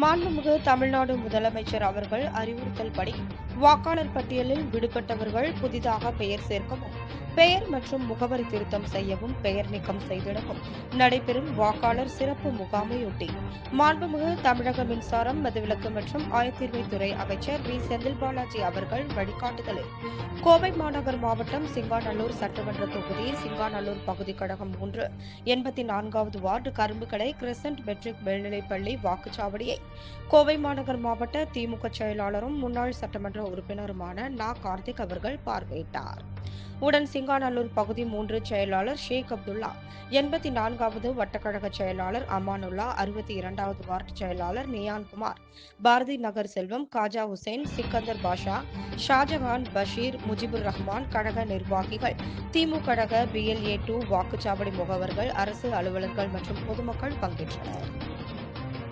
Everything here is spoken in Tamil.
மாண்புமிகு தமிழ்நாடு முதலமைச்சர் அவர்கள் அறிவுறுத்தல்படி வாக்காளர் பட்டியலில் விடுபட்டவர்கள் புதிதாக பெயர் சேர்க்கவும், பெயர் மற்றும் முகவரி திருத்தம் செய்யவும், பெயர் நீக்கம் செய்திடவும் நடைபெறும் வாக்காளர் சிறப்பு முகாமையொட்டி மாண்புமிகு தமிழக மின்சாரம், மதுவிலக்கு மற்றும் ஆயத்தீர்வைத்துறை அமைச்சர் வி. செந்தில் பாலாஜி அவர்கள் வழிகாட்டுதலில் கோவை மாநகர் மாவட்டம் சிங்காநல்லூர் சட்டமன்ற தொகுதி சிங்காநல்லூர் பகுதி கழகம் 3 84வது வார்டு கரும்புக்கடை கிரசன்ட் மெட்ரிக் மேல்நிலைப்பள்ளி வாக்குச்சாவடியை கோவை மாநகர் மாவட்ட திமுக செயலாளரும் முன்னாள் சட்டமன்ற உறுப்பினருமான நா. கார்த்திக் அவர்கள் பார்வையிட்டார். உடன் சிங்காநல்லூர் பகுதி 3 செயலாளர் ஷேக் அப்துல்லா, 84வது வட்டக்கழக செயலாளர் அமானுல்லா, 62வது வார்டு செயலாளர் நியான்குமார், பாரதி நகர் செல்வம், காஜா உசேன், சிக்கந்தர் பாஷா, ஷாஜகான், பஷீர், முஜிபுர் ரஹ்மான், கழக நிர்வாகிகள், திமுக கழக BLA 2 வாக்குச்சாவடி முகவர்கள், அரசு அலுவலர்கள் மற்றும் பொதுமக்கள் பங்கேற்றனர்.